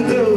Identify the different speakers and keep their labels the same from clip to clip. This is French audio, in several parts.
Speaker 1: Do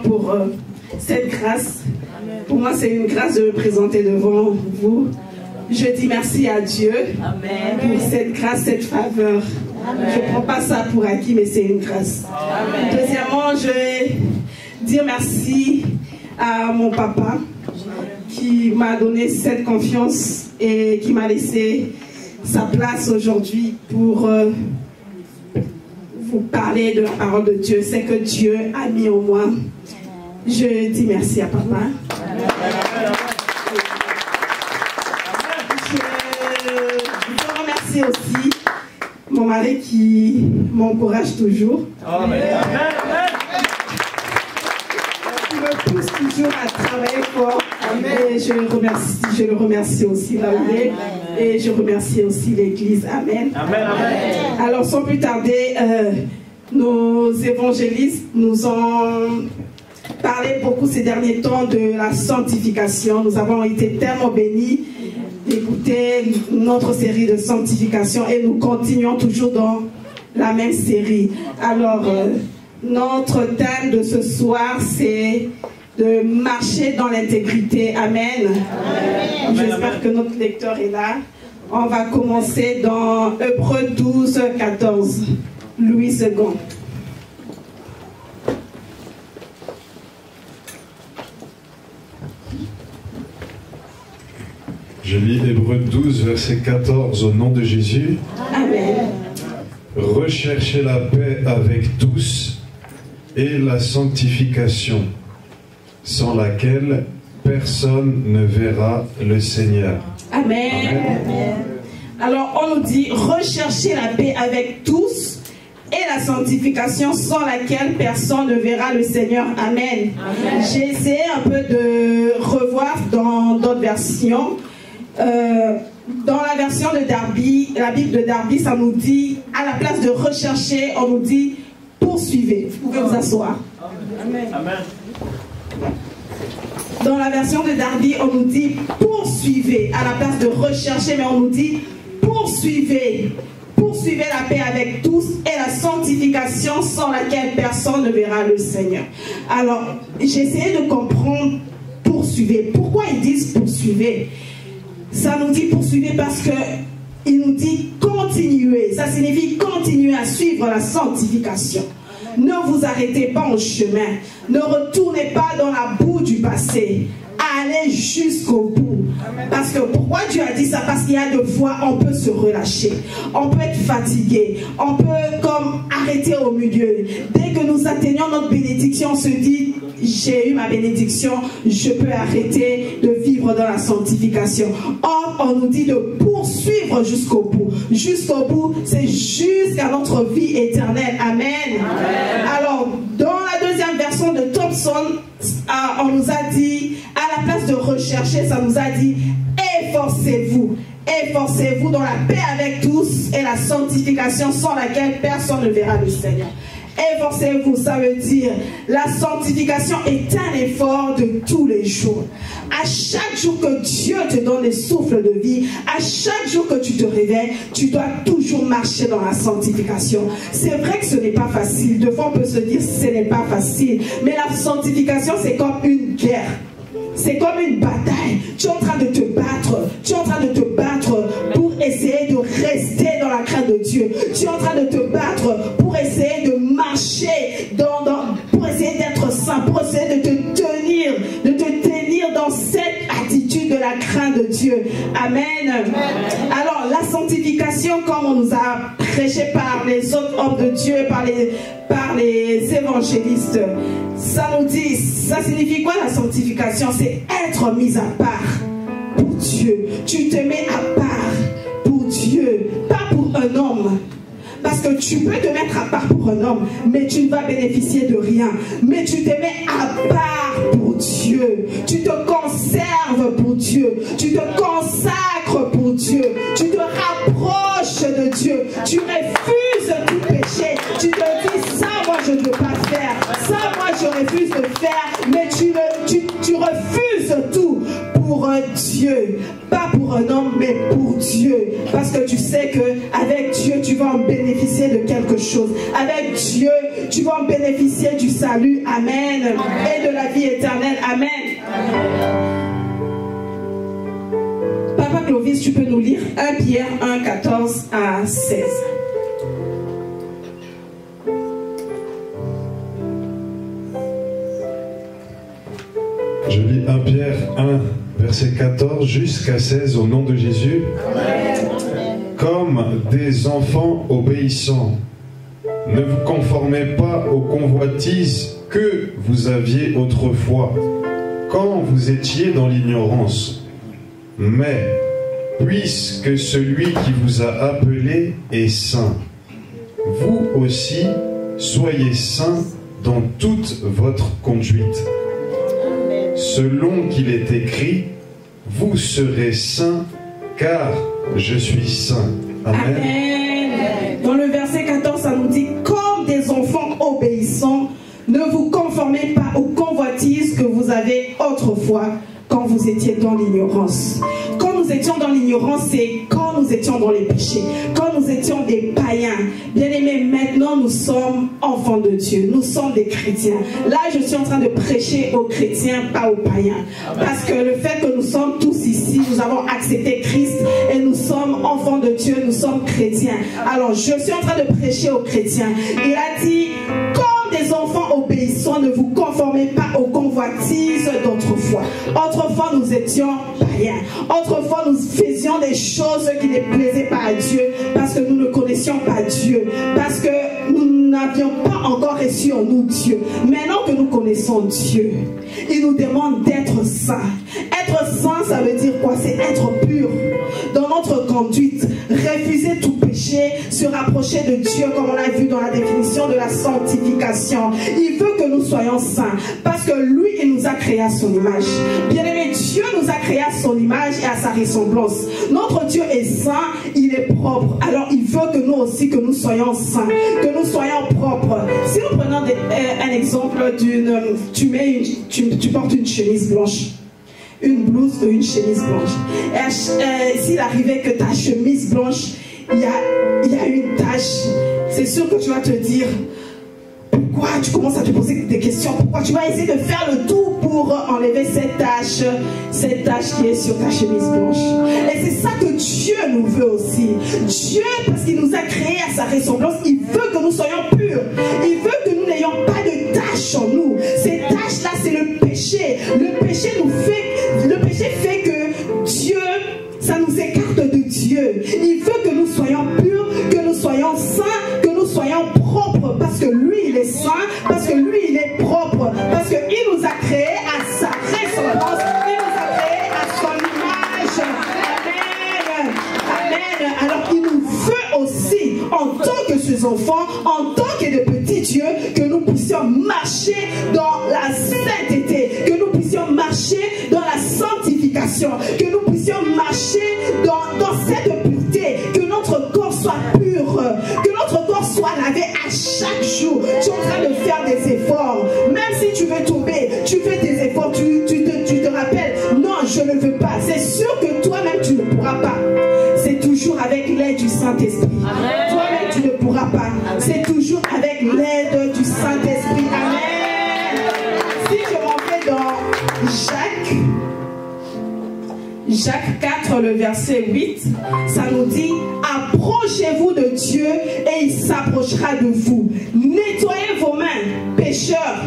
Speaker 1: Pour cette grâce. Pour moi, c'est une grâce de me présenter devant vous. Je dis merci à Dieu pour cette grâce, cette faveur. Je ne prends pas ça pour acquis, mais c'est une grâce. Deuxièmement, je vais dire merci à mon papa qui m'a donné cette confiance et qui m'a laissé sa place aujourd'hui pour vous parler de la parole de Dieu. C'est que Dieu a mis en moi. Je dis merci à papa. Je remercie aussi mon mari qui m'encourage toujours. Qui me pousse toujours à travailler fort. Et je le remercie aussi là où il est. Et je remercie aussi l'Église. Amen. Alors sans plus tarder, nos évangélistes nous ont parlé beaucoup ces derniers temps de la sanctification. Nous avons été tellement bénis d'écouter notre série de sanctification et nous continuons toujours dans la même série. Alors, notre thème de ce soir, c'est de marcher dans l'intégrité. Amen. J'espère que notre lecteur est là. On va commencer dans Hébreux 12, 14. Louis II.
Speaker 2: Je lis Hébreux 12, verset 14, au nom de Jésus.
Speaker 1: Amen.
Speaker 2: Recherchez la paix avec tous et la sanctification, sans laquelle personne ne verra le Seigneur.
Speaker 1: Amen.
Speaker 2: Amen.
Speaker 1: Alors on nous dit recherchez la paix avec tous et la sanctification sans laquelle personne ne verra le Seigneur. Amen. Amen. J'ai essayé un peu de revoir dans d'autres versions. Dans la version de Darby, la Bible de Darby, ça nous dit, à la place de rechercher, on nous dit poursuivez. Vous pouvez vous asseoir. Amen. Amen. Dans la version de Darby, on nous dit poursuivez. À la place de rechercher, mais on nous dit poursuivez. Poursuivez la paix avec tous et la sanctification sans laquelle personne ne verra le Seigneur. Alors, j'ai essayé de comprendre poursuivez. Pourquoi ils disent poursuivez? Ça nous dit poursuivez parce que il nous dit continuez. Ça signifie continuer à suivre la sanctification. Ne vous arrêtez pas en chemin. Ne retournez pas dans la boue du passé. Allez jusqu'au bout. Parce que pourquoi Dieu a dit ça? Parce qu'il y a des fois on peut se relâcher. On peut être fatigué. On peut comme arrêter au milieu. Dès que nous atteignons notre bénédiction, on se dit j'ai eu ma bénédiction, je peux arrêter de vivre dans la sanctification. Or, on nous dit de poursuivre jusqu'au bout. Jusqu'au bout, c'est jusqu'à notre vie éternelle. Amen. Amen. Alors, dans la deuxième version de Thompson, on nous a dit, à la place de rechercher, ça nous a dit, efforcez-vous. Efforcez-vous dans la paix avec tous et la sanctification sans laquelle personne ne verra le Seigneur. Efforcez-vous, ça veut dire la sanctification est un effort de tous les jours. À chaque jour que Dieu te donne le souffle de vie, à chaque jour que tu te réveilles, tu dois toujours marcher dans la sanctification. C'est vrai que ce n'est pas facile. Des fois, on peut se dire que ce n'est pas facile. Mais la sanctification, c'est comme une guerre. C'est comme une bataille. Tu es en train de te battre. Tu es en train de te battre pour essayer de rester dans la crainte de Dieu. Tu es en train de te battre pour essayer de marcher pour essayer d'être saint, pour essayer de te tenir dans cette attitude de la crainte de Dieu. Amen. Alors, la sanctification, comme on nous a prêché par les autres hommes de Dieu, par les évangélistes, ça nous dit, ça signifie quoi la sanctification? C'est être mis à part pour Dieu. Tu te mets à part pour Dieu, pas pour un homme. Parce que tu peux te mettre à part pour un homme, mais tu ne vas bénéficier de rien. Mais tu te mets à part pour Dieu. Tu te conserves pour Dieu. Tu te consacres pour Dieu. Tu te rapproches de Dieu. Tu refuses tout péché. Tu te dis, ça moi je ne veux pas faire. Ça moi je refuse de faire. Mais tu refuses tout pour Dieu. Pas pour un homme, mais pour Dieu. Parce que tu sais qu'avec Dieu, tu vas en bénéficier de quelque chose. Avec Dieu, tu vas en bénéficier du salut. Amen. Et de la vie éternelle. Amen. Papa Clovis, tu peux nous lire 1 Pierre 1, 14 à 16.
Speaker 2: Je lis 1 Pierre 1, verset 14 jusqu'à 16 au nom de Jésus. Amen. Comme des enfants obéissants, ne vous conformez pas aux convoitises que vous aviez autrefois, quand vous étiez dans l'ignorance. Mais, puisque celui qui vous a appelé est saint, vous aussi soyez saints dans toute votre conduite. Selon qu'il est écrit, vous serez saints, car je suis saint. Amen.
Speaker 1: Amen. Dans le verset 14, ça nous dit, comme des enfants obéissants, ne vous conformez pas aux convoitises que vous avez autrefois quand vous étiez dans l'ignorance. Quand nous étions dans l'ignorance, c'est quand nous étions dans les péchés, quand nous étions des païens. Bien-aimés, maintenant nous sommes enfants de Dieu, nous sommes des chrétiens. Là, je suis en train de prêcher aux chrétiens, pas aux païens. Parce que le fait que nous sommes tous ici, nous avons accepté Christ et nous sommes enfants de Dieu, nous sommes chrétiens. Alors, je suis en train de prêcher aux chrétiens. Il a dit, comme des enfants obéissants, ne vous conformez pas aux convoitises d'autrefois. Autrefois, nous étions païens. Autrefois, nous faisions des choses qui ne plaisaient pas à Dieu parce que nous ne connaissions pas Dieu. Parce que nous n'avions pas encore reçu en nous Dieu. Maintenant que nous connaissons Dieu, il nous demande d'être saints. Être saint, ça veut dire quoi? C'est être pur dans notre conduite. Refuser tout péché, se rapprocher de Dieu comme on a vu dans la définition de la sanctification. Il veut que nous soyons saints parce que lui, il nous a créé à son image. Bien-aimé, Dieu nous a créé à son image et à sa ressemblance. Notre Dieu est saint, il est propre. Alors il veut que nous aussi, que nous soyons saints, que nous soyons propres. Si nous prenons un exemple tu portes une chemise blanche, une blouse ou une chemise blanche. S'il arrivait que ta chemise blanche, il y a une tache, c'est sûr que tu vas te dire, pourquoi tu commences à te poser des questions, pourquoi tu vas essayer de faire le tout pour enlever cette tache qui est sur ta chemise blanche. Et c'est ça que Dieu nous veut aussi. Dieu, parce qu'il nous a créés à sa ressemblance, il veut que nous soyons purs. Il veut que nous n'ayons pas de taches en nous. Ces taches-là, c'est le péché. Le péché fait que Dieu, ça nous écarte de Dieu. Il veut que nous soyons purs, que nous soyons saints, que nous soyons propres, parce que lui, il est saint, parce que lui, il est propre, parce qu'il nous a créés à sa ressemblance, il nous a créés à son image. Amen. Amen. Alors, il nous veut aussi, en tant que ses enfants, en tant que de petits dieux, que nous puissions marcher dans la sainteté, que nous puissions marcher dans la sanctification, que nous puissions marcher dans cette pureté, que notre corps soit pur, que notre corps soit lavé à chaque jour. Tu es tomber, tu fais tes efforts, tu te rappelles, non, je ne veux pas. C'est sûr que toi-même, tu ne pourras pas. C'est toujours avec l'aide du Saint-Esprit. Toi-même, tu ne pourras pas. C'est toujours avec l'aide du Saint-Esprit. Amen. Si je m'en vais dans Jacques 4, le verset 8, ça nous dit: approchez-vous de Dieu et il s'approchera de vous. Nettoyez vos mains, pécheurs.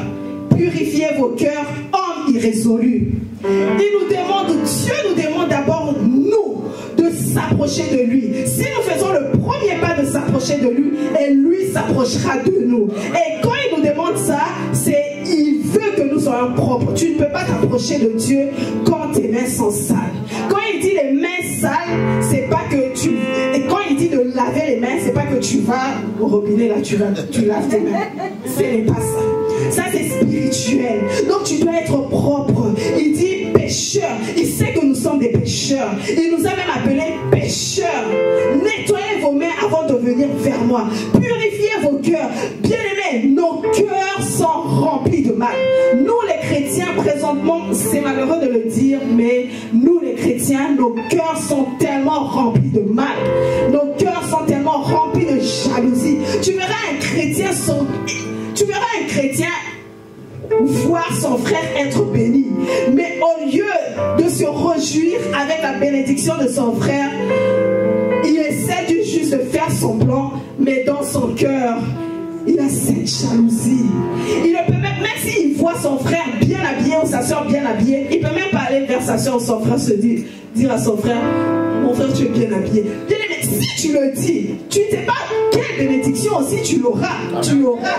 Speaker 1: Purifiez vos cœurs, hommes irrésolus. Il nous demande, Dieu nous demande d'abord, nous, de s'approcher de lui. Si nous faisons le premier pas de s'approcher de lui, et lui s'approchera de nous. Et quand il nous demande ça, c'est il veut que nous soyons propres. Tu ne peux pas t'approcher de Dieu quand tes mains sont sales. Quand il dit les mains sales, c'est pas que tu... Et quand il dit de laver les mains, c'est pas que tu vas au robinet, là, tu laves tes mains. Ce n'est pas ça. Ça, c'est spirituel. Donc, tu dois être propre. Il dit pécheur. Il sait que nous sommes des pécheurs. Il nous a même appelés pécheurs. Nettoyez vos mains avant de venir vers moi. Purifiez vos cœurs. Bien-aimés, nos cœurs sont remplis de mal. Nous, les chrétiens, présentement, c'est malheureux de le dire, mais nous, les chrétiens, nos cœurs sont tellement remplis de mal. Nos cœurs sont tellement remplis de jalousie. Tu verras un chrétien voir son frère être béni, mais au lieu de se réjouir avec la bénédiction de son frère, il essaie juste de faire semblant, mais dans son cœur il a cette jalousie. Il ne peut même s'il voit son frère bien habillé ou sa soeur bien habillée, il ne peut même pas aller vers sa soeur ou son frère se dire à son frère: mon frère, tu es bien habillé. Bien aimé, si tu le dis, tu ne sais pas quelle bénédiction aussi tu l'auras. Tu l'auras.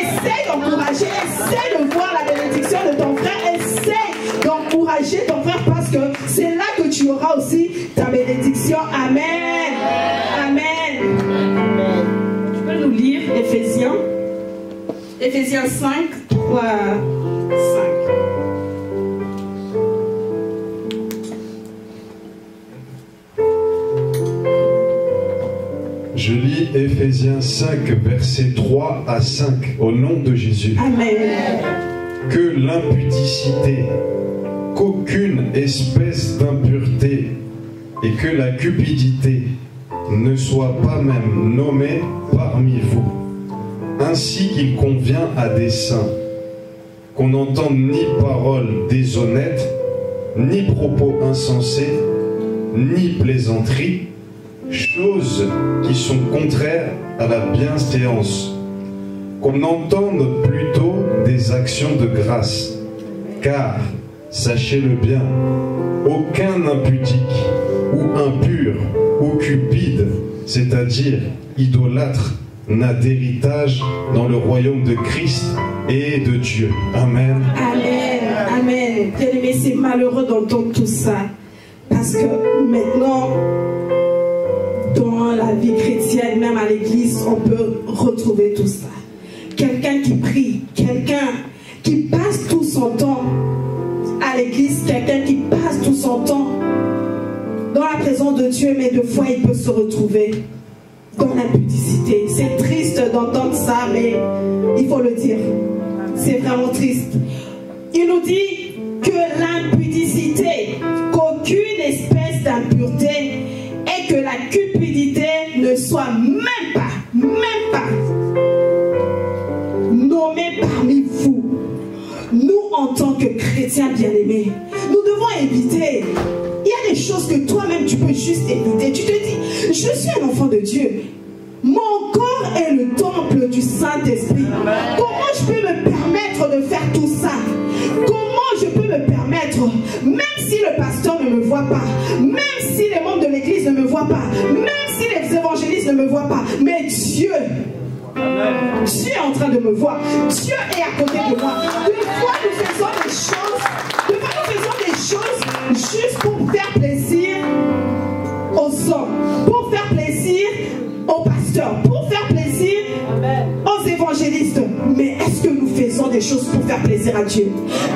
Speaker 1: Essaye d'encourager, essaye de voir la bénédiction de ton frère, essaye d'encourager ton frère, parce que c'est là que tu auras aussi ta bénédiction. Amen. Amen. Tu peux nous lire Éphésiens 5, 3, 5.
Speaker 2: Je lis Éphésiens 5, versets 3 à 5, au nom de Jésus.
Speaker 1: Amen.
Speaker 2: Que l'impudicité, qu'aucune espèce d'impureté et que la cupidité ne soit pas même nommée parmi vous, ainsi qu'il convient à des saints, qu'on n'entende ni paroles déshonnêtes, ni propos insensés, ni plaisanteries, choses qui sont contraires à la bienséance, qu'on entende plutôt des actions de grâce, car, sachez-le bien, aucun impudique ou impur ou cupide, c'est-à-dire idolâtre, n'a d'héritage dans le royaume de Christ et de Dieu. Amen.
Speaker 1: Amen. Amen. Bien-aimé, c'est malheureux d'entendre tout ça, parce que maintenant, dans la vie chrétienne, même à l'église, on peut retrouver tout ça. Quelqu'un qui prie, quelqu'un qui passe tout son temps à l'église, quelqu'un qui passe tout son temps dans la présence de Dieu, mais deux fois il peut se retrouver dans l'impudicité. C'est triste d'entendre ça, mais il faut le dire. C'est vraiment triste. Il nous dit que l'impudicité, qu'aucune espèce d'impureté et que la cupidité ne soit même pas nommée parmi vous. Nous, en tant que chrétiens bien-aimés, nous devons éviter. Il y a des choses que toi-même tu peux juste éviter. Tu te dis, je suis un enfant de Dieu. Mon corps est le temple du Saint-Esprit. Comment je peux me permettre de faire tout ça? Comment je peux me permettre, même si le pasteur ne me voit pas, même si les membres de l'église ne me voient pas, même si les évangélistes ne me voient pas, mais Dieu est en train de me voir. Dieu est à côté de moi. Des fois nous faisons des choses juste pour faire plaisir aux hommes, pour faire plaisir aux pasteurs, pour faire plaisir aux évangélistes. Mais est-ce que nous faisons des choses pour faire plaisir à Dieu?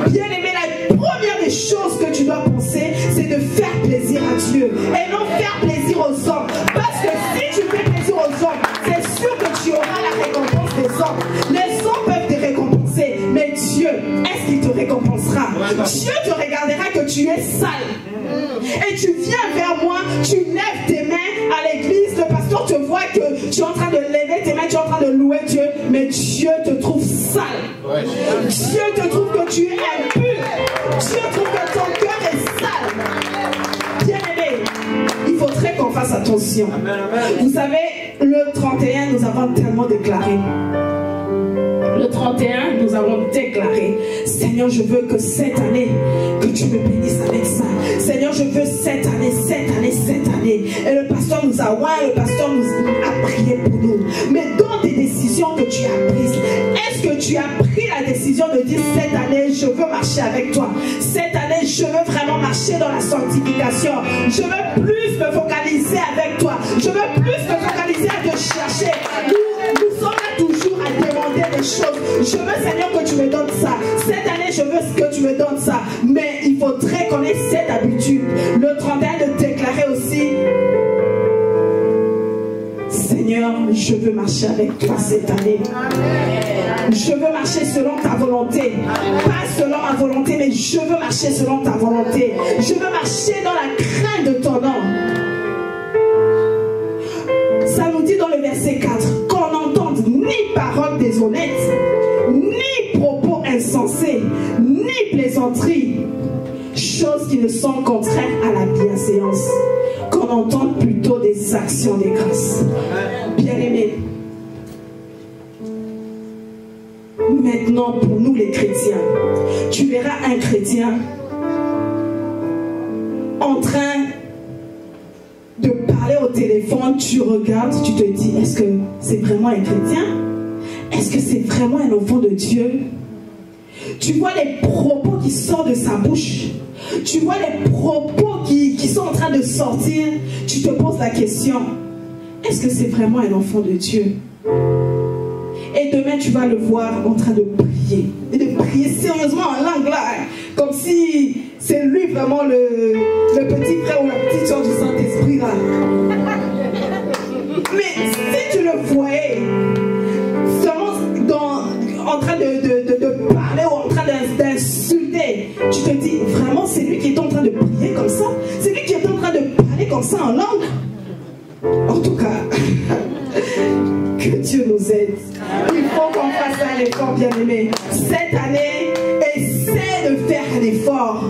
Speaker 1: Bien aimé, la première des choses que tu dois penser, c'est de faire plaisir à Dieu et non faire plaisir aux hommes. Parce que si tu fais plaisir aux hommes, c'est sûr que tu auras la récompense des hommes. Les hommes peuvent te récompenser, mais Dieu, est-ce et tu viens vers moi, tu lèves tes mains à l'église, le pasteur te voit que tu es en train de lever tes mains, tu es en train de louer Dieu, mais Dieu te trouve sale. Dieu te trouve que tu es impur. Dieu trouve que ton cœur est sale. Bien-aimé, il faudrait qu'on fasse attention. Vous savez, le 31, nous avons tellement déclaré. Le 31, nous avons déclaré, Seigneur, je veux que cette année, que tu me bénisses avec ça. Seigneur, je veux cette année. Et le pasteur nous a oint, le pasteur nous a prié pour nous. Mais dans tes décisions que tu as prises, est-ce que tu as pris la décision de dire, cette année, je veux marcher avec toi. Cette année, je veux vraiment marcher dans la sanctification. Je veux plus me focaliser avec toi. Je veux plus me focaliser à te chercher. Nous sommes là toujours à demander des choses. Je veux, Seigneur, que tu me donnes ça. Cette année, je veux que tu me donnes ça. Mais il faudrait qu'on ait cette habitude. Le 31 de déclarer aussi, Seigneur, je veux marcher avec toi cette année. Je veux marcher selon ta volonté. Pas selon ma volonté, mais je veux marcher selon ta volonté. Je veux marcher dans la crainte de ton nom. Ça nous dit dans le verset 4 qu'on n'entende ni paroles déshonnêtes, ni propos insensés, ni plaisanteries, choses qui ne sont contraires à la bienséance, qu'on entende plutôt des actions de grâce. Bien-aimés, maintenant pour nous les chrétiens, tu verras un chrétien en train de parler au téléphone, tu regardes, tu te dis, est-ce que c'est vraiment un chrétien? Est-ce que c'est vraiment un enfant de Dieu? Tu vois les propos qui sortent de sa bouche. Tu vois les propos qui sont en train de sortir. Tu te poses la question, est-ce que c'est vraiment un enfant de Dieu? Et demain, tu vas le voir en train de prier. Et de prier sérieusement en langue là. Hein, comme si c'est lui vraiment le petit frère ou la petite soeur du Saint-Esprit là. Mais si tu le voyais seulement en train de parler ou en train d'insulter, tu te dis, vraiment c'est lui qui est en train de prier comme ça? C'est lui qui est en train de parler comme ça en langue? En tout cas, que Dieu nous aide. Il faut qu'on fasse un effort, bien-aimé. Cette année, essaie de faire un effort.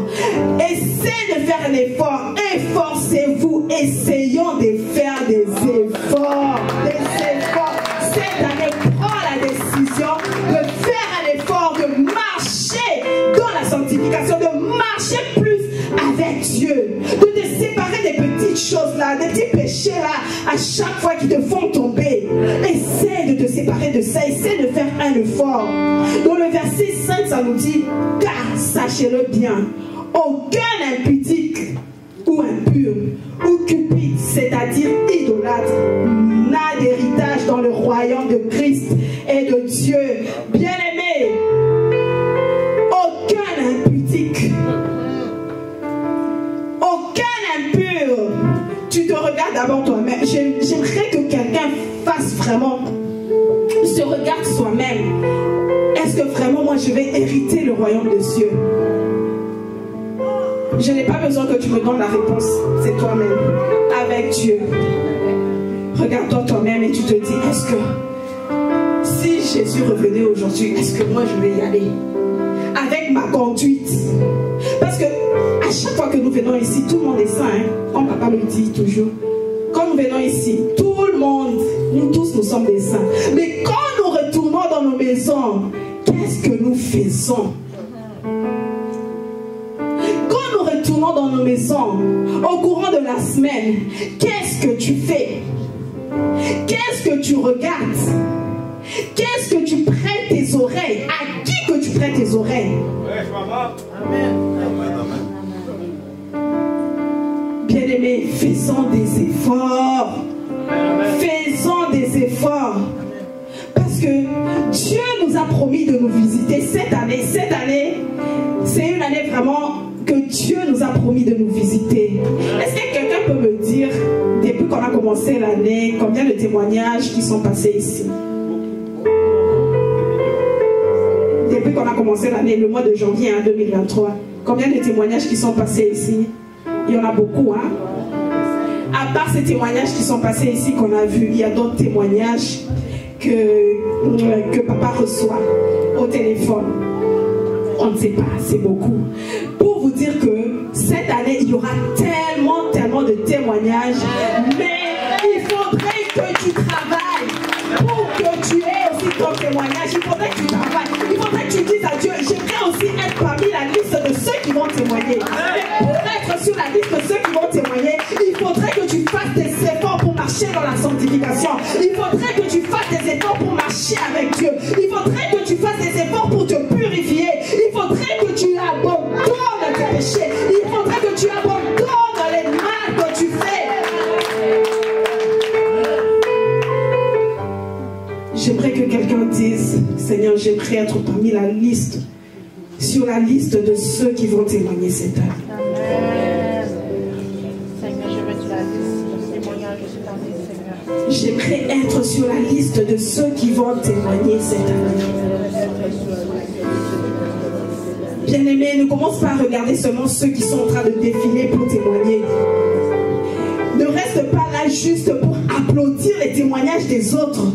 Speaker 1: Essaie de faire un effort. Efforcez-vous. Essayons de faire des efforts. Cette année, prends la décision de faire un effort, de marcher dans la sanctification, de marcher plus avec Dieu, de te séparer des petites choses là, des petits péchés là, à chaque fois qui te font tomber. Essaie de te séparer de ça, essaie de faire un effort. Dans le verset 5, ça nous dit, car sachez-le bien, aucun impudique ou impur ou cupide, c'est-à-dire idolâtre, n'a d'héritage dans le royaume de Christ et de Dieu. Bien-aimé, aucun impudique, aucun impur. Tu te regardes d'abord toi-même. J'aimerais que quelqu'un fasse vraiment, se regarde soi-même. Est-ce que vraiment moi je vais hériter le royaume de Dieu? Je n'ai pas besoin que tu me donnes la réponse. C'est toi-même, avec Dieu. Regarde-toi toi-même et tu te dis, est-ce que si Jésus revenait aujourd'hui, est-ce que moi je vais y aller avec ma conduite? Parce que à chaque fois que nous venons ici, tout le monde est saint, hein? Comme papa le dit toujours. Quand nous venons ici, tout le monde, nous tous, nous sommes des saints. Mais quand nous retournons dans nos maisons, qu'est-ce que nous faisons? Quand nous retournons dans nos maisons, au courant de la semaine, qu'est-ce que tu fais? Qu'est-ce que tu regardes? Qu'est-ce que tu prêtes tes oreilles? À qui que tu prêtes tes oreilles? Amen. Bien-aimés, faisons des efforts. Faisons des efforts. Parce que Dieu nous a promis de nous visiter cette année. Cette année, c'est une année vraiment que Dieu nous a promis de nous visiter. Est-ce que quelqu'un peut me dire, depuis qu'on a commencé l'année, combien de témoignages qui sont passés ici? Depuis qu'on a commencé l'année, le mois de janvier 2023, combien de témoignages qui sont passés ici? Il y en a beaucoup, hein. À part ces témoignages qui sont passés ici, qu'on a vus, il y a d'autres témoignages que papa reçoit au téléphone. On ne sait pas, c'est beaucoup. Pour vous dire que cette année, il y aura tellement de témoignages, mais il faudrait que tu travailles pour que tu aies aussi ton témoignage. Il faudrait que tu travailles. Il faudrait que tu dises à Dieu, j'aimerais aussi être parmi la liste de ceux qui vont témoigner. Mais pour être sur la liste de ceux qui vont témoigner, il faudrait que tu fasses des efforts pour marcher dans la sanctification. Il faudrait que tu fasses des efforts pour marcher avec Dieu. Il faudrait que tu fasses des efforts pour te purifier. Il faudrait que tu abandonnes tes péchés. Il faudrait que tu abandonnes les mal que tu fais. J'aimerais que quelqu'un dise, Seigneur, j'aimerais être parmi la liste, sur la liste de ceux qui vont témoigner cette année. J'aimerais être sur la liste de ceux qui vont témoigner cette année. Bien-aimés, ne commence pas à regarder seulement ceux qui sont en train de défiler pour témoigner. Ne reste pas là juste pour applaudir les témoignages des autres.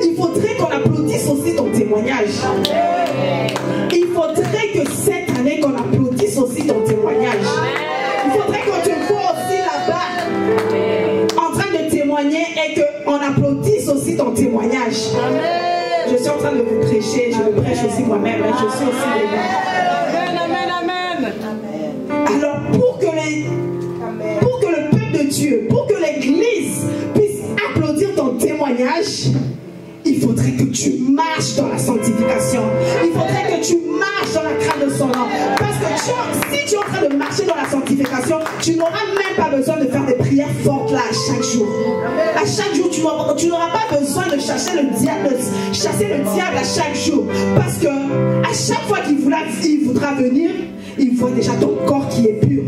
Speaker 1: Il faudrait qu'on applaudisse aussi ton témoignage. Il faudrait que cette année qu'on applaudisse aussi ton témoignage. Il faudrait qu'on te voit aussi là-bas en train de témoigner et qu'on applaudisse aussi ton témoignage. Je suis en train de vous prêcher, je me prêche aussi moi-même, je suis aussi là. Amen, amen, amen. Alors pour que le peuple de Dieu, pour que l'église puisse applaudir ton témoignage, il faudrait que tu marches dans la sanctification. Il faudrait que tu marches dans la crainte de son nom. Parce que si tu es en train de marcher dans la sanctification, tu n'auras même pas besoin de faire des prières fortes là à chaque jour. À chaque jour, tu n'auras pas besoin de chasser le diable à chaque jour. Parce que à chaque fois qu'il voudra venir, il voit déjà ton corps qui est pur.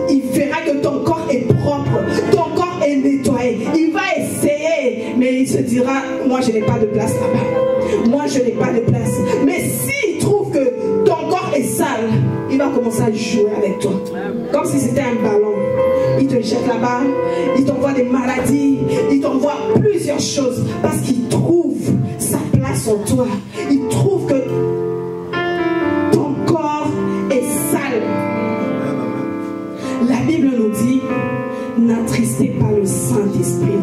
Speaker 1: Il verra que ton corps est propre. Ton corps est nettoyé. Il va essayer, mais il se dira, moi je n'ai pas de place là-bas. Moi je n'ai pas de place. Mais s'il trouve que ton corps est sale, il va commencer à jouer avec toi. Comme si c'était un ballon. Il te jette là-bas, il t'envoie des maladies, il t'envoie plusieurs choses. Parce qu'il trouve sa place en toi. Il trouve que ton corps est sale. La Bible nous dit, n'attristez pas le Saint-Esprit.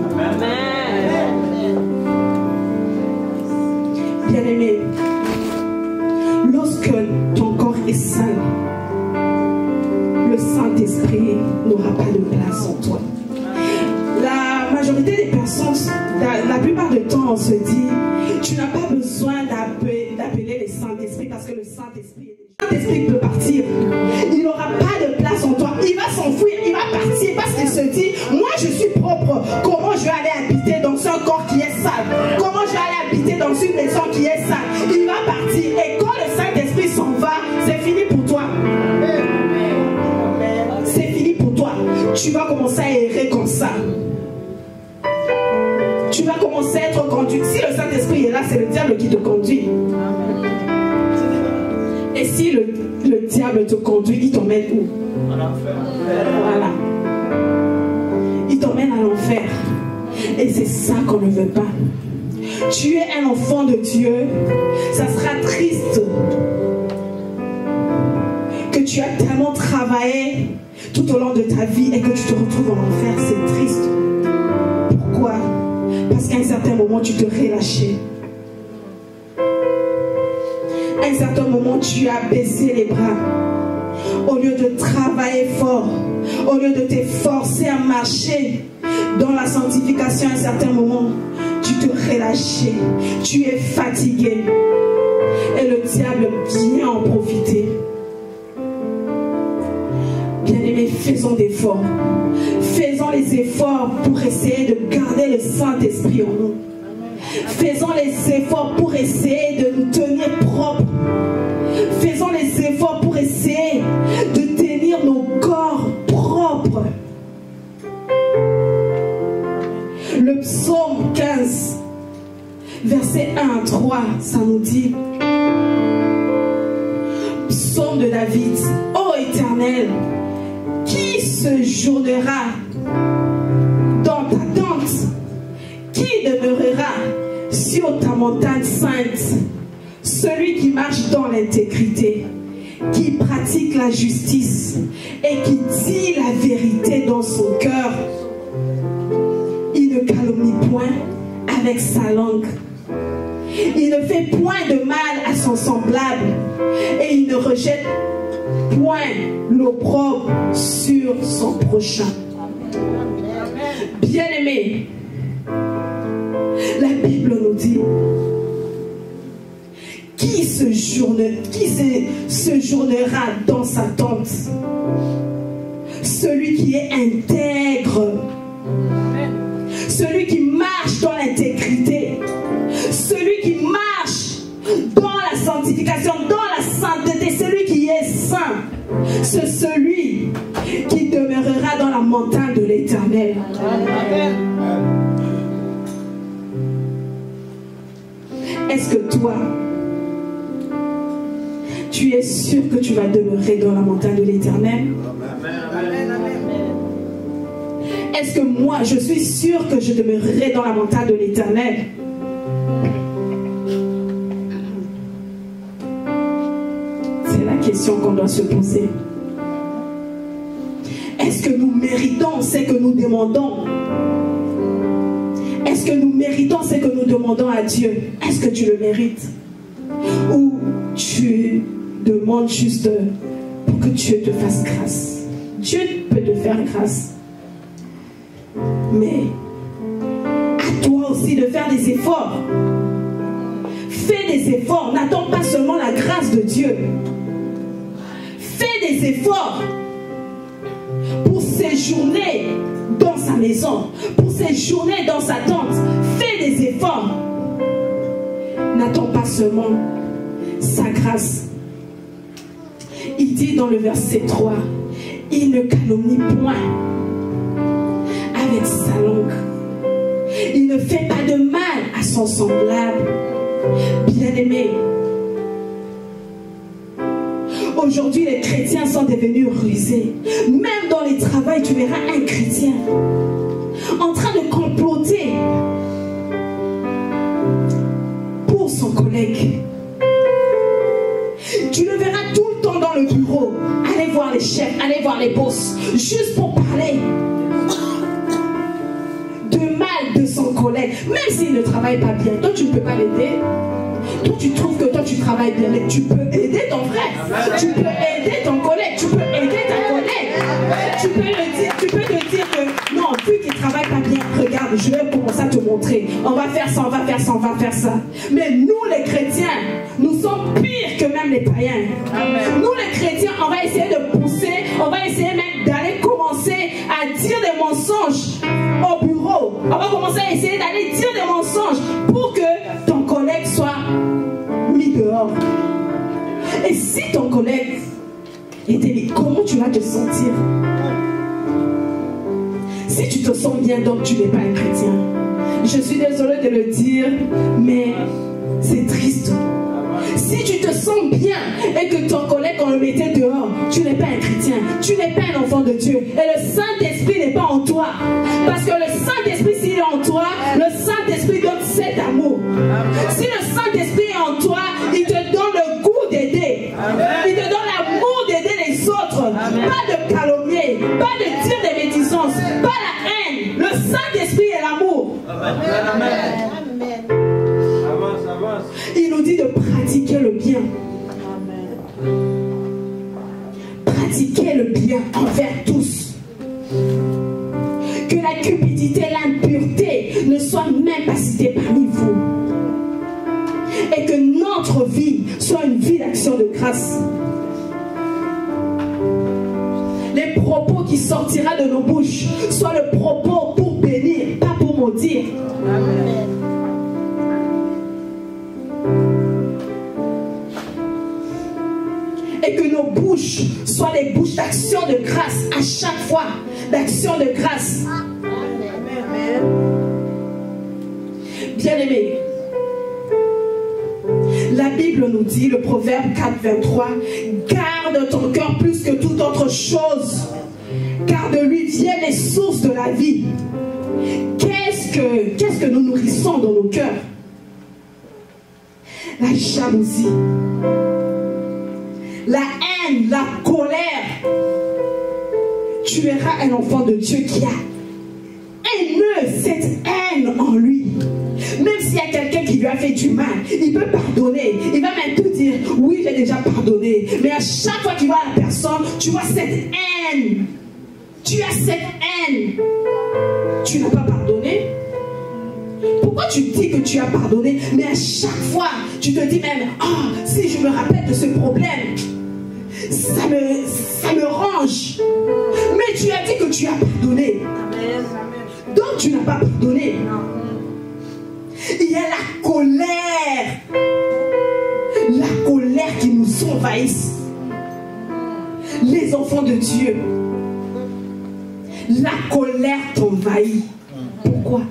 Speaker 1: Bien-aimé, lorsque ton corps est sale, le Saint-Esprit n'aura pas de place en toi. La majorité des personnes, la plupart du temps, on se dit, tu n'as pas besoin d'appeler le Saint-Esprit parce que le Saint-Esprit peut partir. Il n'aura pas de place en toi. Il va s'enfuir, il va partir parce qu'il se dit, moi je suis propre. Comment je vais aller habiter dans un corps qui est sale? Comment je vais aller habiter dans une maison qui est sale? Il va partir. Et quand le Saint-Esprit s'en va, c'est fini pour toi. C'est fini pour toi. Tu vas commencer à errer comme ça. Tu vas commencer à être conduit. Si le Saint-Esprit est là, c'est le diable qui te conduit. Et si le diable te conduit, il t'emmène où? Voilà. Il t'emmène à l'enfer. Et c'est ça qu'on ne veut pas. Tu es un enfant de Dieu. Ça sera triste que tu as tellement travaillé tout au long de ta vie et que tu te retrouves en enfer. C'est triste. Pourquoi? Parce qu'à un certain moment, tu te relâchais. À un certain moment, tu as baissé les bras. Au lieu de travailler fort, au lieu de t'efforcer à marcher dans la sanctification, à un certain moment, tu te relâchais. Tu es fatigué. Et le diable vient en profiter. Bien-aimés, faisons des efforts. Faisons les efforts pour essayer de garder le Saint-Esprit en nous. Faisons les efforts pour essayer de nous tenir propres. Faisons les efforts pour essayer de tenir nos corps propres. Le psaume 15, verset 1 à 3, ça nous dit, psaume de David, ô Éternel, séjournera dans ta tente? Qui demeurera sur ta montagne sainte? Celui qui marche dans l'intégrité, qui pratique la justice et qui dit la vérité dans son cœur. Il ne calomnie point avec sa langue. Il ne fait point de mal à son semblable et il ne rejette point l'opprobre sur son prochain. Bien-aimés, la Bible nous dit: qui séjournera dans sa tente? Celui qui est intègre, celui qui marche dans l'intégrité, celui qui marche dans la sanctification, dans la sainteté, celui qui est saint, c'est celui qui demeurera dans la montagne de l'Éternel. Est-ce que toi, tu es sûr que tu vas demeurer dans la montagne de l'Éternel? Est-ce que moi, je suis sûr que je demeurerai dans la montagne de l'Éternel? C'est la question qu'on doit se poser. Est-ce que nous méritons ce que nous demandons? Est-ce que nous méritons ce que nous demandons à Dieu? Est-ce que tu le mérites? Ou tu demandes juste pour que Dieu te fasse grâce? Dieu peut te faire grâce, mais à toi aussi de faire des efforts. Fais des efforts. N'attends pas seulement la grâce de Dieu. Fais des efforts pour séjourner dans sa maison, pour séjourner dans sa tente. Fais des efforts. N'attends pas seulement sa grâce. Il dit dans le verset 3, il ne calomnie point avec sa langue. Il ne fait pas de mal à son semblable. Bien-aimé, aujourd'hui les chrétiens sont devenus rusés. Même dans les travails, tu verras un chrétien en train de comploter pour son collègue. Tu le verras tout le temps dans le bureau. Allez voir les chefs, allez voir les boss, juste pour parler de mal de son collègue, même s'il ne travaille pas bien. Toi, tu ne peux pas l'aider. Toi, tu trouves que toi, tu travailles bien, mais tu peux aider ton frère. Tu peux aider ton collègue. Tu peux aider ta collègue. Tu peux te dire que non, vu qu'il ne travaille pas bien, regarde, je vais commencer à te montrer. On va faire ça, on va faire ça, on va faire ça. Mais nous, les chrétiens, nous sommes pires que même les païens. Nous, les chrétiens, on va essayer de pousser, on va essayer même d'aller commencer à dire des mensonges au bureau. On va commencer à essayer d'aller dire des mensonges pour que ton collègue soit mis dehors. Et si ton collègue était libre, comment tu vas te sentir? Si tu te sens bien, donc tu n'es pas un chrétien. Je suis désolée de le dire, mais c'est triste. Si tu te sens bien et que ton collègue, on le mettait dehors, tu n'es pas un chrétien, tu n'es pas un enfant de Dieu. Et le Saint-Esprit n'est pas en toi. Parce que le Saint-Esprit, s'il est en toi, le Saint-Esprit donne cet amour. Si le Saint-Esprit est en toi, il te donne le goût d'aider. Il te donne l'amour d'aider les autres. Pas de calomnier, pas de dire des médisances, pas la haine. Le Saint-Esprit est l'amour. Amen. Il nous dit de pratiquer le bien. Pratiquer le bien envers tous. Que la cupidité, l'impureté ne soient même pas citées parmi vous. Et que notre vie soit une vie d'action de grâce. Les propos qui sortiront de nos bouches soient le propos pour bénir, pas pour maudire. Amen. Et que nos bouches soient des bouches d'action de grâce à chaque fois, d'action de grâce. Amen. Bien-aimés, la Bible nous dit, le Proverbe 4, 23, garde ton cœur plus que toute autre chose, car de lui viennent les sources de la vie. Qu'est-ce que nous nourrissons dans nos cœurs? La jalousie, la haine, la colère. Tu verras un enfant de Dieu qui a haineux, cette haine en lui. Même s'il y a quelqu'un qui lui a fait du mal, il peut pardonner. Il va même te dire, oui, j'ai déjà pardonné. Mais à chaque fois que tu vois la personne, tu vois cette haine. Tu as cette haine. Tu n'as pas pardonné. Pourquoi tu dis que tu as pardonné, mais à chaque fois, tu te dis même, oh, si je me rappelle de ce problème, ça me range. Mais tu as dit que tu as pardonné. Donc tu n'as pas pardonné. Il y a la colère. La colère qui nous envahisse. Les enfants de Dieu. La colère t'envahit. Pourquoi?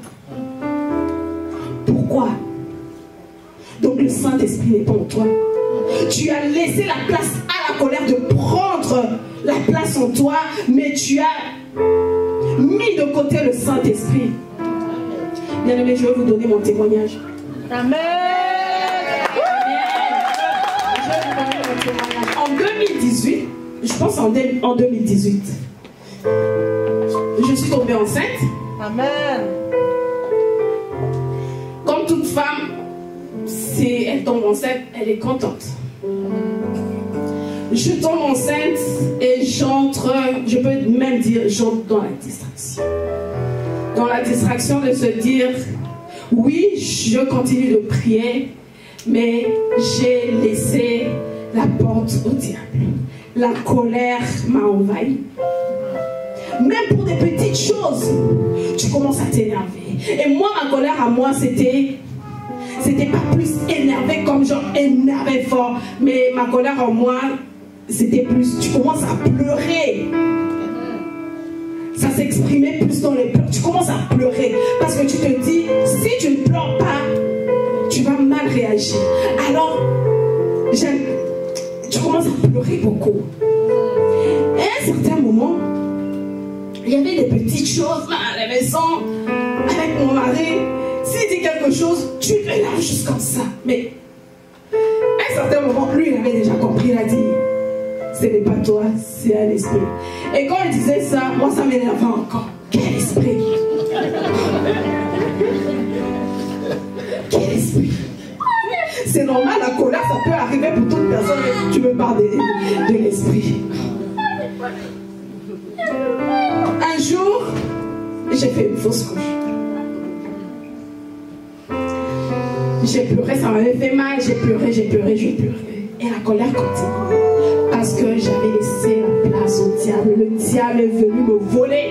Speaker 1: Pourquoi? Donc le Saint-Esprit n'est pas en toi. Tu as laissé la place à la colère de prendre la place en toi, mais tu as mis de côté le Saint-Esprit. Bien-aimés, je vais vous donner mon témoignage.
Speaker 3: Amen.
Speaker 1: Je vais vous donner mon témoignage. En 2018, je pense en 2018, je suis tombée enceinte.
Speaker 3: Amen.
Speaker 1: Comme toute femme, si elle tombe enceinte, elle est contente. Je tombe enceinte et j'entre, je peux même dire, j'entre dans la distraction. Dans la distraction de se dire, oui, je continue de prier, mais j'ai laissé la porte au diable. La colère m'a envahi. Même pour des petites choses, tu commences à t'énerver. Et moi, ma colère à moi, c'était pas plus énervé comme genre énervé fort, mais ma colère en moi, c'était plus, tu commences à pleurer. Ça s'exprimait plus dans les pleurs. Tu commences à pleurer parce que tu te dis, si tu ne pleures pas, tu vas mal réagir. Alors, tu commences à pleurer beaucoup. Et à un certain moment, il y avait des petites choses là à la maison, avec mon mari. S'il dit quelque chose, tu l'énerves juste comme ça. Mais à un certain moment, lui, il avait déjà compris, il a dit, ce n'est pas toi, c'est un esprit. Et quand il disait ça, moi, ça m'énervait encore. Quel esprit? Quel esprit? C'est normal, la colère, ça peut arriver pour toute personne. Tu me parles de l'esprit. Un jour, j'ai fait une fausse couche. J'ai pleuré, ça m'avait fait mal. J'ai pleuré. Et la colère continue. Parce que j'avais laissé la place au diable. Le diable est venu me voler.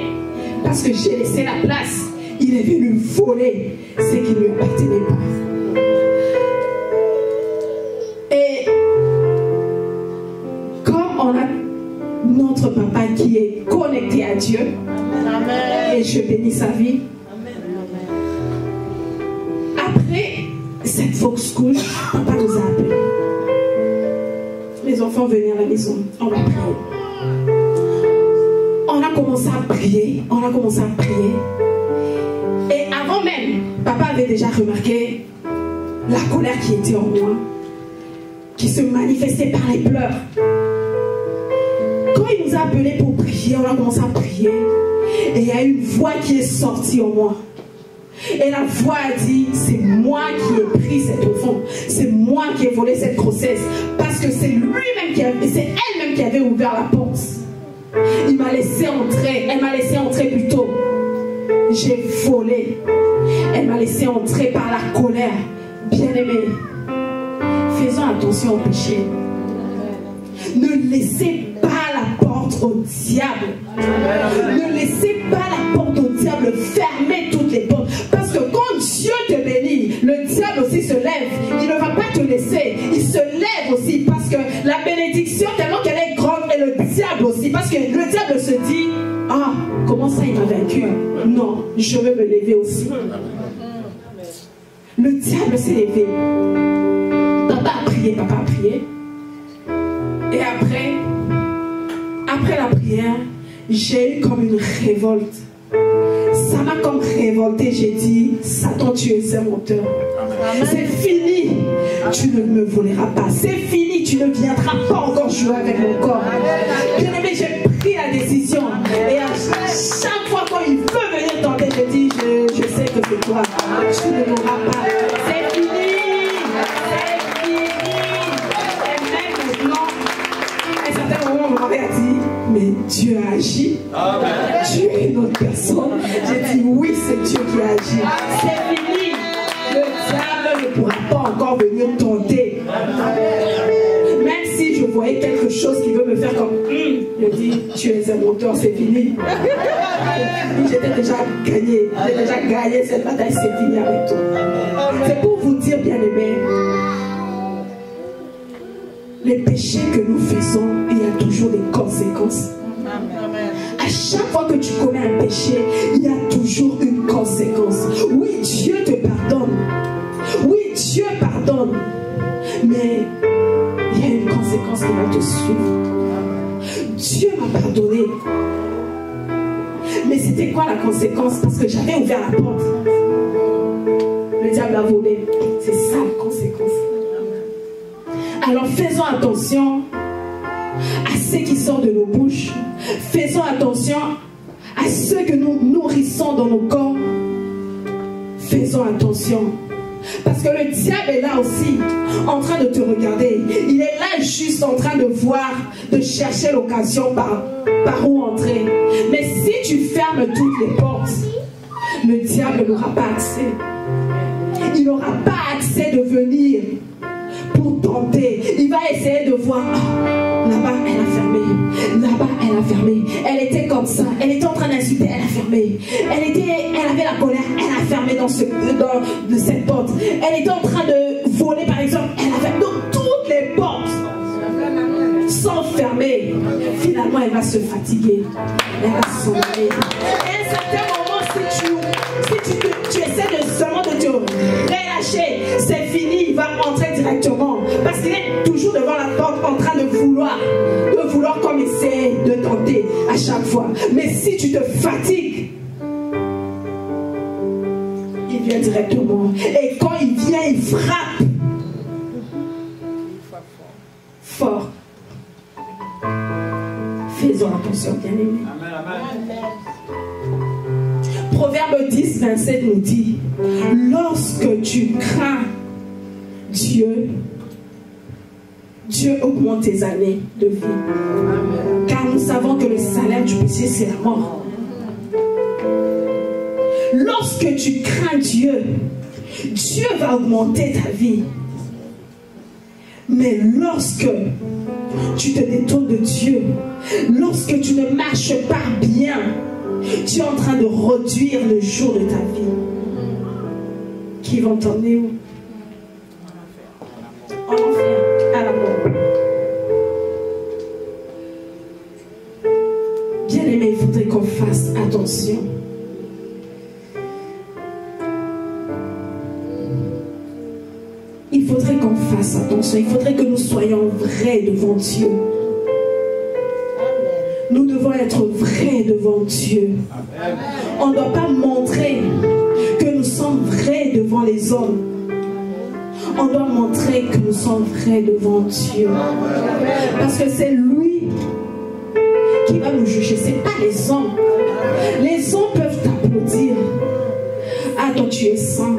Speaker 1: Parce que j'ai laissé la place. Il est venu voler ce qui ne lui appartenait pas. Et comme on a notre papa qui est connecté à Dieu, amen, et je bénis sa vie. Amen. Après cette fausse couche, papa nous a appelés. Les enfants venaient à la maison, on va prier. On a commencé à prier, Et avant même, papa avait déjà remarqué la colère qui était en moi, qui se manifestait par les pleurs. Quand il nous a appelés pour prier, on a commencé à prier. Et il y a une voix qui est sortie en moi. Et la voix a dit, c'est moi qui ai pris cet enfant. C'est moi qui ai volé cette grossesse. Parce que c'est lui-même c'est elle-même qui avait ouvert la porte. Il m'a laissé entrer. Elle m'a laissé entrer plus tôt. J'ai volé. Elle m'a laissé entrer par la colère. Bien-aimé, faisons attention au péché. Ne laissez pas la porte au diable. Ne laissez pas la porte au diable. Fermez toutes les portes. Parce que quand Dieu te bénit, le diable aussi se lève. Il ne va pas te laisser. Il se lève aussi. Parce que la bénédiction, tellement qu'elle est grande, et le diable aussi. Parce que le diable se dit, ah, comment ça il m'a vaincu? Non, je vais me lever aussi. Le diable s'est levé. Papa a prié. Et après la prière, j'ai eu comme une révolte. Ça m'a comme révolté. J'ai dit, Satan, tu es un menteur. C'est fini. Tu ne me voleras pas. C'est fini. Tu ne viendras pas encore jouer avec mon corps. Bien aimé, j'ai pris la décision. Et à chaque fois quand il veut venir tenter, je dis, je sais que c'est toi. Tu ne l'auras pas. C'est fini. C'est fini. Et même maintenant, à un certain moment, mon mari a dit, mais Dieu a agi. Dieu est une autre personne. J'ai dit, oui, c'est Dieu qui a agi. C'est fini. Le diable ne pourra pas encore venir tenter. Même si je voyais quelque chose qui veut me faire comme je dis, tu es un menteur, c'est fini. J'étais déjà gagné. J'ai déjà gagné cette bataille, c'est fini avec toi. C'est pour vous dire, bien aimé, les péchés que nous faisons, il y a toujours des conséquences. À chaque fois que tu commets un péché, il y a toujours une conséquence. Oui, Dieu te pardonne. Oui, Dieu pardonne. Mais il y a une conséquence qui va te suivre. Dieu m'a pardonné. Mais c'était quoi la conséquence? Parce que j'avais ouvert la porte. Le diable a volé. C'est ça la conséquence. Alors faisons attention à ce qui sort de nos bouches. Faisons attention à ce que nous nourrissons dans nos corps. Faisons attention. Parce que le diable est là aussi, en train de te regarder. Il est là juste en train de voir, de chercher l'occasion par où entrer. Mais si tu fermes toutes les portes, le diable n'aura pas accès. Il n'aura pas accès de venir pour tenter. Il va essayer de voir, là-bas elle a fermé, là-bas elle a fermé, elle était comme ça, elle était en train d'insulter, elle a fermé, elle avait la colère, elle a fermé dans cette porte, elle était en train de voler par exemple, elle a fermé. Donc toutes les portes sont fermées. Finalement elle va se fatiguer, elle va s'en aller. Et à un certain moment, si tu essaies de seulement de te relâcher, c'est fini, il va entrer directement. Parce qu'il est toujours devant la porte en train de vouloir comme essayer de tenter à chaque fois. Mais si tu te fatigues, il vient directement. Et quand il vient, il frappe fort. Faisons attention, bien aimé. Proverbe 10, 27 nous dit, lorsque tu crains Dieu, Dieu augmente tes années de vie. Car nous savons que le salaire du péché, c'est la mort. Lorsque tu crains Dieu, Dieu va augmenter ta vie. Mais lorsque tu te détournes de Dieu, lorsque tu ne marches pas bien, tu es en train de réduire le jour de ta vie. Qui vont t'emmener où? En enfer, à la mort. Bien aimé, il faudrait qu'on fasse attention. Il faudrait qu'on fasse attention. Il faudrait que nous soyons vrais devant Dieu. Nous devons être vrais devant Dieu. On ne doit pas montrer que nous sommes vrais devant les hommes. On doit montrer que nous sommes vrais devant Dieu. Parce que c'est lui qui va nous juger. Ce n'est pas les hommes. Les hommes peuvent t'applaudir. Ah, toi tu es saint.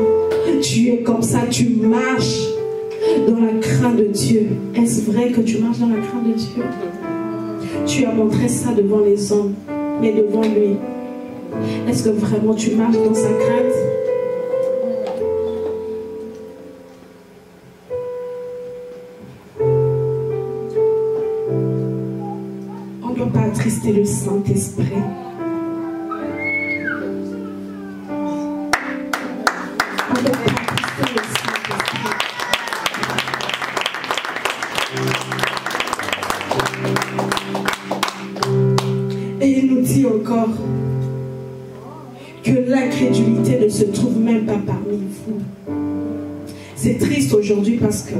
Speaker 1: Tu es comme ça. Tu marches dans la crainte de Dieu. Est-ce vrai que tu marches dans la crainte de Dieu? Tu as montré ça devant les hommes, mais devant lui. Est-ce que vraiment tu marches dans sa crainte? On ne doit pas attrister le Saint-Esprit. On ne doit pas attrister le Saint-Esprit. Et il nous dit encore que l'incrédulité ne se trouve même pas parmi vous. C'est triste aujourd'hui parce que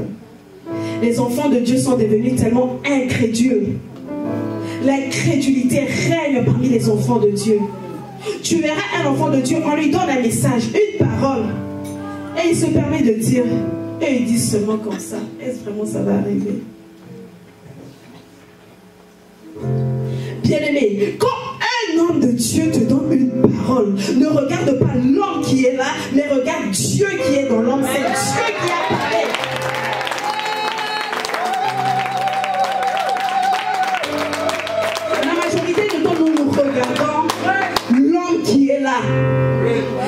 Speaker 1: les enfants de Dieu sont devenus tellement incrédules. L'incrédulité règne parmi les enfants de Dieu. Tu verras un enfant de Dieu, on lui donne un message, une parole, et il se permet de dire, et il dit seulement comme ça. Est-ce vraiment ça va arriver? Bien-aimé, quand un homme de Dieu te donne une parole, ne regarde pas l'homme qui est là, mais regarde Dieu qui est dans l'homme. C'est Dieu qui a parlé. La majorité du temps, nous regardons l'homme qui est là.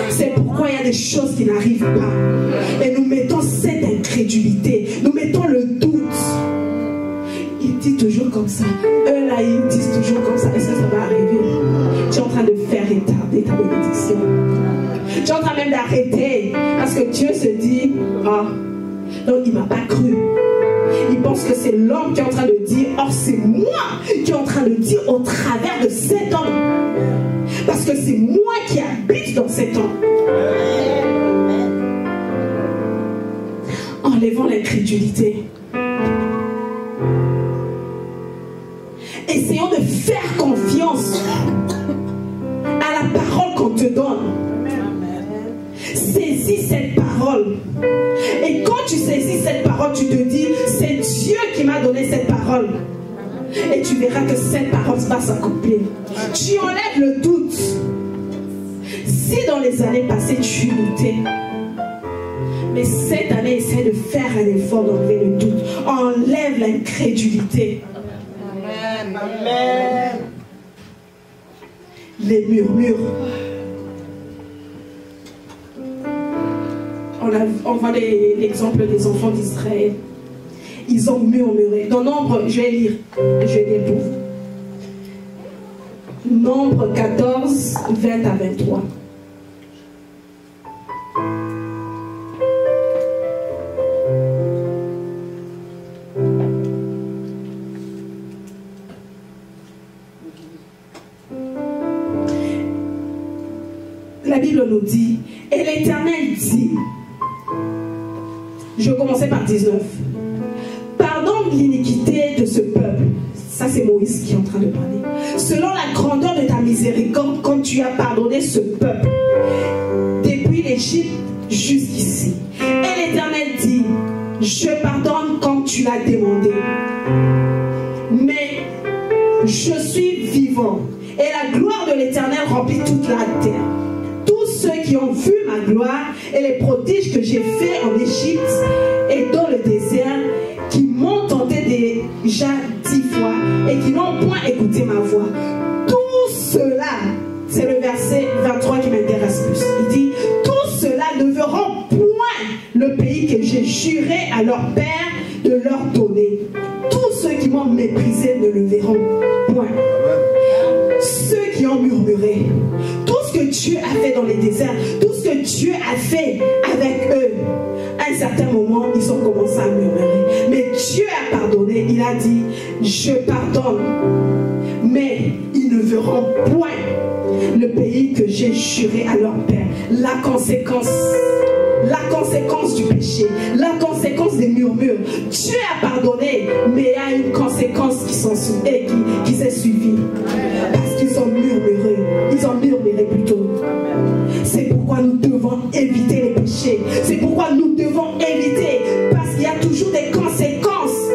Speaker 1: C'est pourquoi il y a des choses qui n'arrivent pas. Et nous mettons cette incrédulité, nous mettons le doute. Il dit toujours comme ça. Eux là, ils disent toujours comme ça. Est-ce que ça va arriver? Tu es en train de faire retarder ta bénédiction. Tu es en train même d'arrêter. Parce que Dieu se dit, ah, donc il ne m'a pas cru. Il pense que c'est l'homme qui est en train de dire, or c'est moi qui est en train de dire au travers de cet homme. Parce que c'est moi qui habite dans cet homme. Enlevons l'incrédulité. Essayons de faire confiance à la parole qu'on te donne. Saisis cette parole. Et quand tu saisis cette parole, tu te dis, c'est Dieu qui m'a donné cette parole. Et tu verras que cette parole va s'accomplir. Tu enlèves le doute. Si dans les années passées, tu doutais, mais cette année, essaie de faire un effort d'enlever le doute. Enlève l'incrédulité. Amen. Les murmures. On voit l'exemple des enfants d'Israël. Ils ont murmuré. Dans Nombre, je vais lire pour vous. Nombre 14, 20 à 23. La Bible nous dit, et l'Éternel dit, je commençais par 19, pardonne l'iniquité de ce peuple. Ça c'est Moïse qui est en train de parler. Selon la grandeur de ta miséricorde, quand tu as pardonné ce peuple, depuis l'Égypte jusqu'ici. Et l'Éternel dit, je pardonne comme tu l'as demandé. Mais je suis vivant, et la gloire de l'Éternel remplit toute la terre. Ceux qui ont vu ma gloire et les prodiges que j'ai faits en Égypte et dans le désert, qui m'ont tenté déjà 10 fois et qui n'ont point écouté ma voix. Tout cela, c'est le verset 23 qui m'intéresse plus. Il dit, tout cela ne verront point le pays que j'ai juré à leur père de leur donner. Tous ceux qui m'ont méprisé ne le verront point. Ceux qui ont murmuré, tout ce que Dieu a fait dans les déserts, tout ce que Dieu a fait avec eux, à un certain moment, ils ont commencé à murmurer. Mais Dieu a pardonné, il a dit, je pardonne, mais ils ne verront point le pays que j'ai juré à leur père. La conséquence du péché, la conséquence des murmures. Dieu a pardonné, mais il y a une conséquence qui s'est suivie. Parce qu'ils ont murmuré. Ils ont murmuré plutôt. C'est pourquoi nous devons éviter les péchés. C'est pourquoi nous devons éviter. Parce qu'il y a toujours des conséquences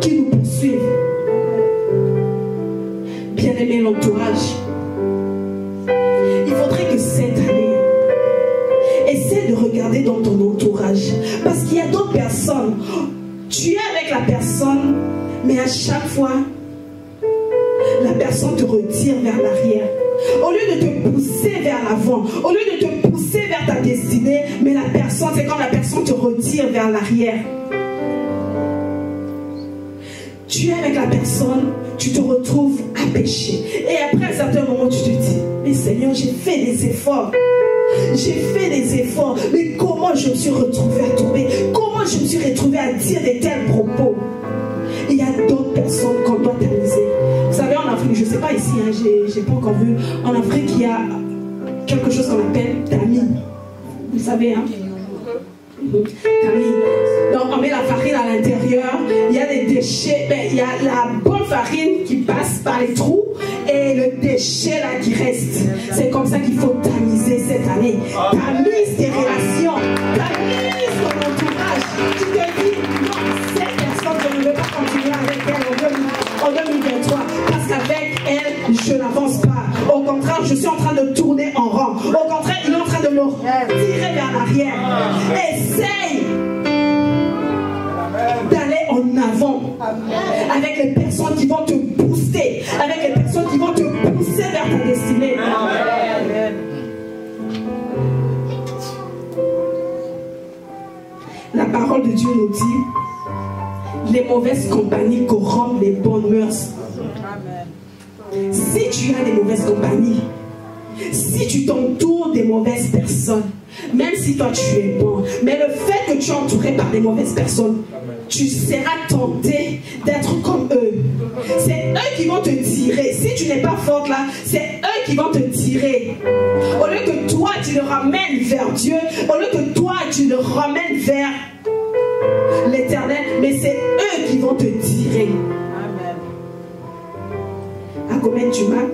Speaker 1: qui nous poursuivent. Bien-aimé, l'entourage. Il faudrait que cette année, essaie de regarder dans ton entourage. Parce qu'il y a d'autres personnes. Tu es avec la personne, mais à chaque fois, la personne te retire vers l'arrière. Au lieu de te pousser vers l'avant, au lieu de te pousser vers ta destinée, mais la personne, c'est comme la personne te retire vers l'arrière. Tu es avec la personne, tu te retrouves à pécher. Et après un certain moment, tu te dis, mais Seigneur, j'ai fait des efforts. J'ai fait des efforts, mais comment je me suis retrouvé à tomber? Comment je me suis retrouvé à dire de tels propos? Il y a d'autres personnes qu'on doit tamiser. Vous savez, en Afrique, je ne sais pas ici, hein, j'ai pas encore vu. En Afrique, il y a quelque chose qu'on appelle tamis. Vous savez, hein? Camille. Donc on met la farine à l'intérieur, il y a des déchets, il y a la bonne farine qui passe par les trous et le déchet là qui reste. C'est comme ça qu'il faut tamiser cette année. Tamise tes relations, tamise ton entourage. Tu te dis, non, cette personne, je ne veux pas continuer avec elle en 2023 parce qu'avec elle, je n'avance pas. Au contraire, je suis en train de tourner en rond. Au contraire, il est en train de me tirer vers l'arrière. Essaye d'aller en avant avec les personnes qui vont te booster, avec les personnes qui vont te pousser vers ta destinée. La parole de Dieu nous dit, les mauvaises compagnies corrompent les bonnes mœurs. Si tu as des mauvaises compagnies, si tu t'entoures des mauvaises personnes, même si toi tu es bon, mais le fait que tu es entouré par des mauvaises personnes, tu seras tenté d'être comme eux. C'est eux qui vont te tirer. Si tu n'es pas forte là, c'est eux qui vont te tirer. Au lieu que toi tu le ramènes vers Dieu, au lieu que toi tu le ramènes vers l'Éternel, mais c'est eux qui vont te tirer. À commettre du mal,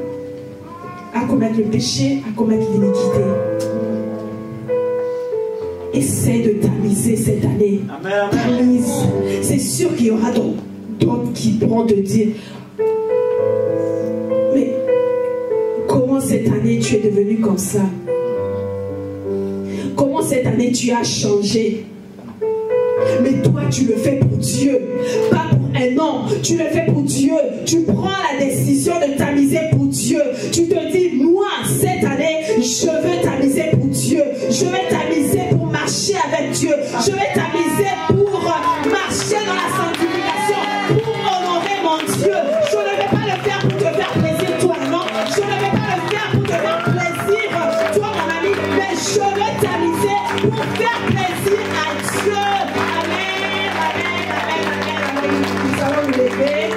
Speaker 1: à commettre le péché, à commettre l'iniquité. Essaie de tamiser cette année. Tamise. C'est sûr qu'il y aura d'autres qui pourront te dire, mais comment cette année tu es devenu comme ça? Comment cette année tu as changé? Mais toi tu le fais pour Dieu, pas pour un homme. Tu le fais pour Dieu. Tu prends la décision de tamiser pour Dieu. Tu te dis, moi cette année je veux tamiser pour Dieu. Je vais tamiser pour marcher avec Dieu. Je vais tamiser pour marcher dans la sanctification, pour honorer mon Dieu. Je ne vais pas le faire pour te faire plaisir toi, non. Je ne vais pas le faire pour te faire plaisir toi mon ami, mais je vais tamiser pour faire plaisir à Dieu. Amen, amen, amen, amen, amen. Nous allons nous lever.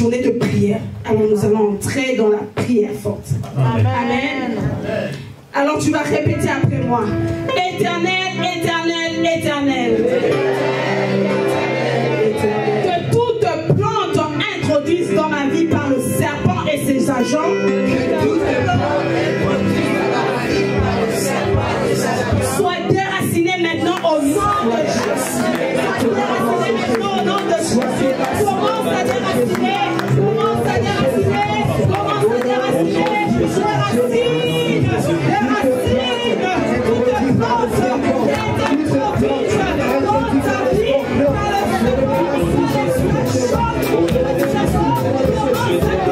Speaker 1: journée de prière. Alors nous allons entrer dans la prière forte.
Speaker 3: Amen.
Speaker 1: Amen. Alors tu vas répéter après moi. Éternel, éternel, éternel. Que toute plante introduise dans ma vie par le serpent et ses agents soit déracinée maintenant au nom de Jésus. Au nom de Jésus. Commence à déraciner. Commence à déraciner. Commence à déraciner. Déracine. Toute plante qui est introduite dans ta vie par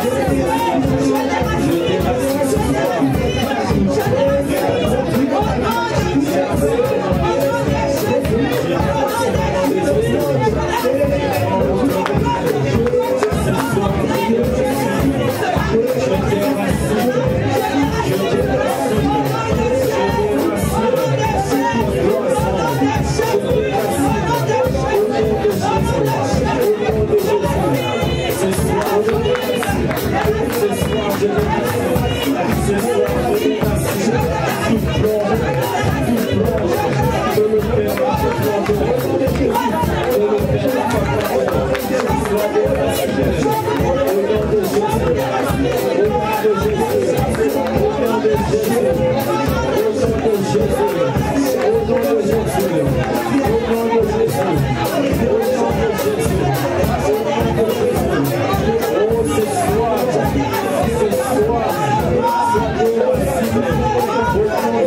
Speaker 1: le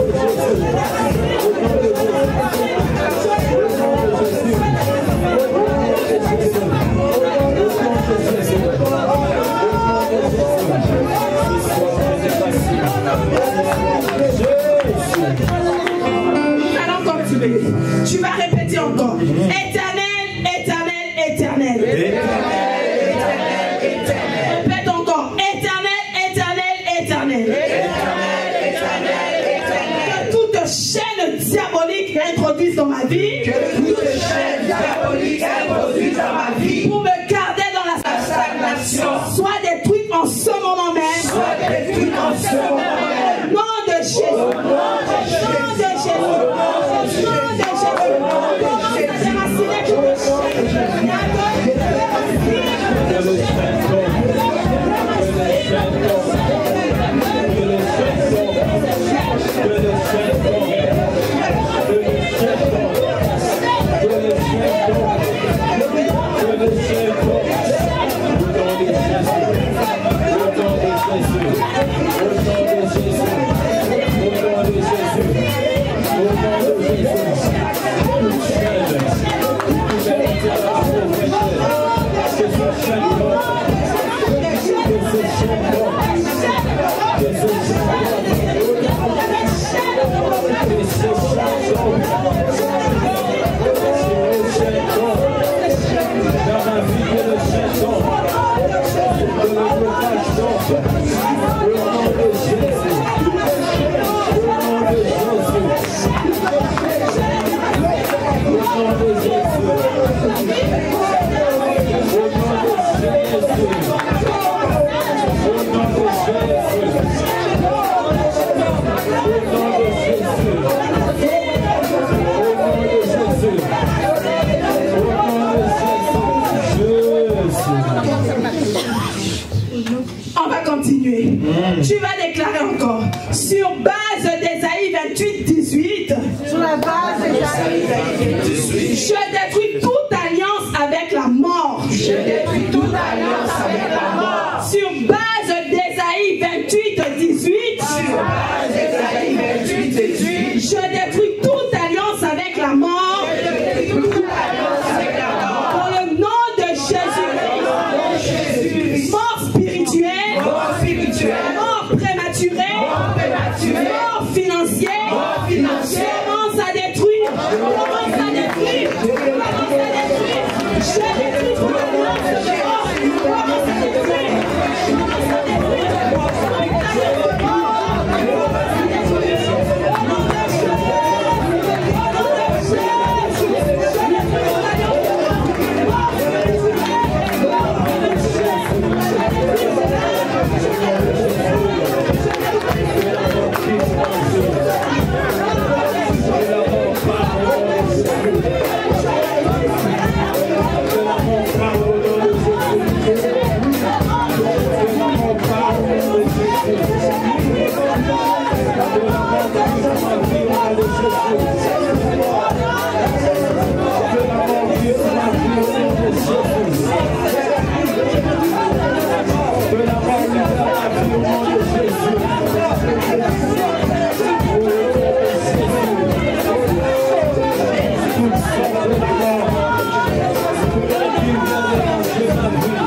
Speaker 1: tu vas répéter encore. Éternel, éternel, éternel. Répète encore. Éternel, éternel, éternel. Que toute chaîne diabolique introduise dans ma vie. Pour me garder dans la stagnation. Soit détruite en ce moment même. Nom de Jésus. Nom de Jésus. On va continuer. Tu vas déclarer encore. Sur base d'Ésaïe 28, 18.
Speaker 3: Sur la base d'Ésaïe 28, 18.
Speaker 1: Je détruis toute alliance avec la mort.
Speaker 3: Je détruis toute alliance avec la mort.
Speaker 1: Sur base d'Ésaïe 28, 18.
Speaker 3: Sur base d'Ésaïe 28, 18.
Speaker 1: Je détruis toute alliance avec la mort.
Speaker 3: Je détruis toute alliance avec la mort.
Speaker 1: Dans le nom de Jésus. Mort spirituelle.
Speaker 3: Mort spirituelle.
Speaker 1: Mort prématurée.
Speaker 3: Mort prématurée.
Speaker 1: Mort financière.
Speaker 3: Mort financière.
Speaker 1: Commence à détruire. Commence à détruire. Commence à détruire.
Speaker 3: Alléluia.